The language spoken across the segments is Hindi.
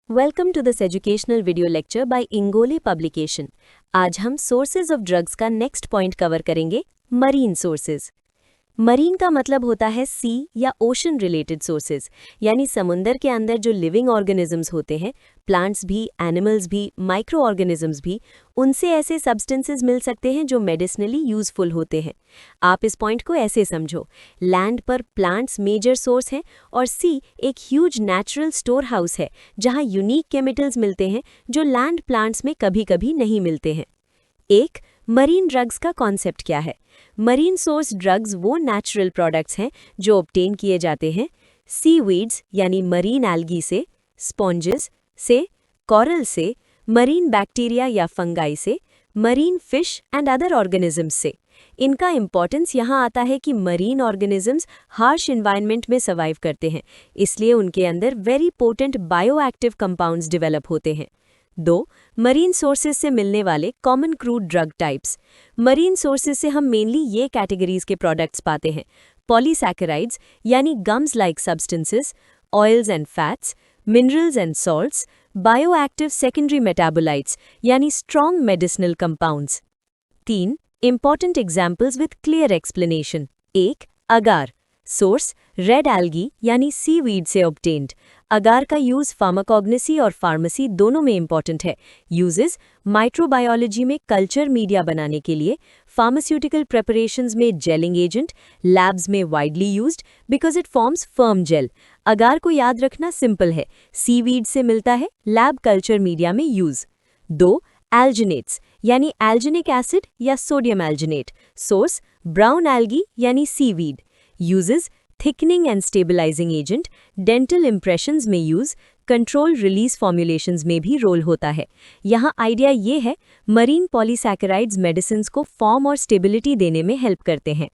Welcome to this educational video lecture by Ingole publication. आज हम सोर्सेज ऑफ ड्रग्स का नेक्स्ट पॉइंट कवर करेंगे, मरीन सोर्सेज। मरीन का मतलब होता है सी या ओशन रिलेटेड सोर्सेज, यानी समुंदर के अंदर जो लिविंग ऑर्गेनिजम्स होते हैं, प्लांट्स भी, एनिमल्स भी, माइक्रो ऑर्गेनिजम्स भी, उनसे ऐसे सब्सटेंसेस मिल सकते हैं जो मेडिसिनली यूजफुल होते हैं। आप इस पॉइंट को ऐसे समझो, लैंड पर प्लांट्स मेजर सोर्स हैं और सी एक ह्यूज नेचुरल स्टोर हाउस है जहां यूनिक केमिकल्स मिलते हैं जो लैंड प्लांट्स में कभी कभी नहीं मिलते हैं। एक, मरीन ड्रग्स का कॉन्सेप्ट क्या है? मरीन सोर्स ड्रग्स वो नेचुरल प्रोडक्ट्स हैं जो ऑब्टेन किए जाते हैं सीवीड्स यानी मरीन एल्गी से, स्पॉन्जेस से, कॉरल से, मरीन बैक्टीरिया या फंगाई से, marine fish and other organisms से। इनका इंपॉर्टेंस यहाँ आता है कि मरीन ऑर्गेनिजम्स हार्श एनवायरनमेंट में सर्वाइव करते हैं, इसलिए उनके अंदर very potent bioactive compounds develop होते हैं। 2. मरीन सोर्सेज से मिलने वाले common crude drug types. Marine sources से हम मेनली ये कैटेगरीज के प्रोडक्ट्स पाते हैं: पॉलीसैकेराइड्स यानी gums like substances, oils and fats, minerals and salts, bioactive secondary metabolites यानी strong medicinal compounds. 3. Important examples with clear explanation. 1. Agar source red algae यानी सीवीड से ऑब्टेन्ड। अगार का यूज फार्माकोग्नेसी और फार्मेसी दोनों में इंपॉर्टेंट है। यूजेस माइक्रोबायोलॉजी में कल्चर मीडिया बनाने के लिए, फार्मास्यूटिकल प्रेपरेशंस में जेलिंग एजेंट, लैब्स में widely used because it forms firm gel. Agar को याद रखना सिंपल है, सीवीड से मिलता है, लैब कल्चर मीडिया में यूज। 2. एल्जिनेट्स यानी एल्जिनिक एसिड या sodium alginate. Source brown algae यानी seaweed. Uses thickening and stabilising agent, dental impressions में यूज, कंट्रोल रिलीज फॉर्मुलेशंस में भी रोल होता है। यहाँ आइडिया ये है, मरीन पॉलीसैकेराइड्स मेडिसिन्स को फॉर्म और स्टेबिलिटी देने में हेल्प करते हैं।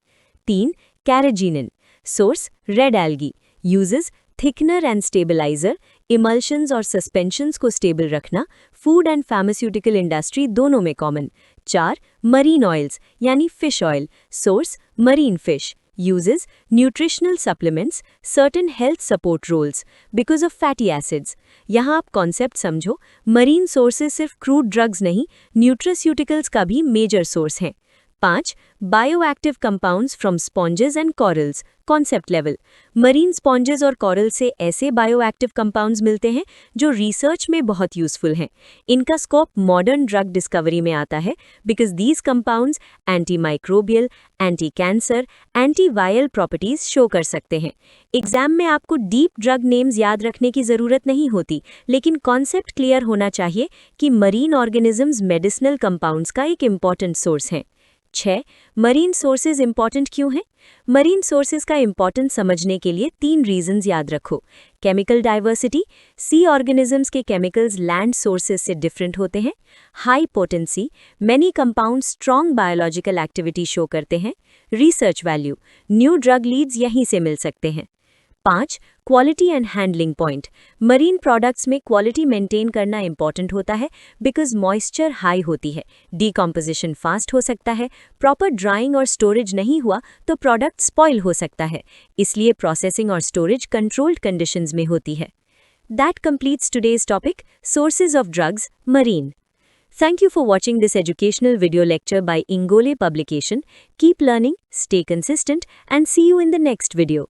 3. Carrageenan source red algae. Uses thickener and stabiliser, emulsions और सस्पेंशंस को स्टेबल रखना, फूड एंड फार्मास्यूटिकल इंडस्ट्री दोनों में कॉमन। 4. मरीन ऑयल्स यानी fish oil. Source marine fish. Uses nutritional supplements, certain health support roles because of fatty acids। यहाँ आप कॉन्सेप्ट समझो, मरीन सोर्सेज सिर्फ क्रूड ड्रग्स नहीं, न्यूट्रास्यूटिकल्स का भी मेजर सोर्स हैं। 5. Bioactive compounds from sponges and corals. Concept level, marine sponges और कॉरल से ऐसे बायोएक्टिव कंपाउंड्स मिलते हैं जो रिसर्च में बहुत यूजफुल हैं। इनका स्कोप मॉडर्न ड्रग डिस्कवरी में आता है because these compounds anti microbial, anti cancer, anti viral properties show कर सकते हैं। एग्जाम में आपको डीप ड्रग नेम्स याद रखने की ज़रूरत नहीं होती, लेकिन कॉन्सेप्ट क्लियर होना चाहिए कि मरीन ऑर्गेनिजम्स मेडिसिनल कंपाउंड्स का एक इम्पॉर्टेंट सोर्स हैं। 6. मरीन सोर्सेज इंपॉर्टेंट क्यों हैं? मरीन सोर्सेज का इंपॉर्टेंस समझने के लिए 3 रीजंस याद रखो। केमिकल डाइवर्सिटी, सी ऑर्गेनिजम्स के केमिकल्स लैंड सोर्सेज से डिफरेंट होते हैं। High potency, many compound strong biological activity show करते हैं। Research value, new drug leads यहीं से मिल सकते हैं। 5. Quality and handling point, marine products में क्वालिटी मेंटेन करना इंपॉर्टेंट होता है बिकॉज मॉइस्चर हाई होती है, डीकॉम्पोजिशन फास्ट हो सकता है, प्रॉपर ड्राइंग और स्टोरेज नहीं हुआ तो प्रोडक्ट स्पॉइल हो सकता है, इसलिए प्रोसेसिंग और स्टोरेज कंट्रोल्ड कंडीशंस में होती है। That completes today's topic, sources of drugs, marine. Thank you for watching this educational video lecture by Ingole Publication. Keep learning, stay consistent, and see you in the next video.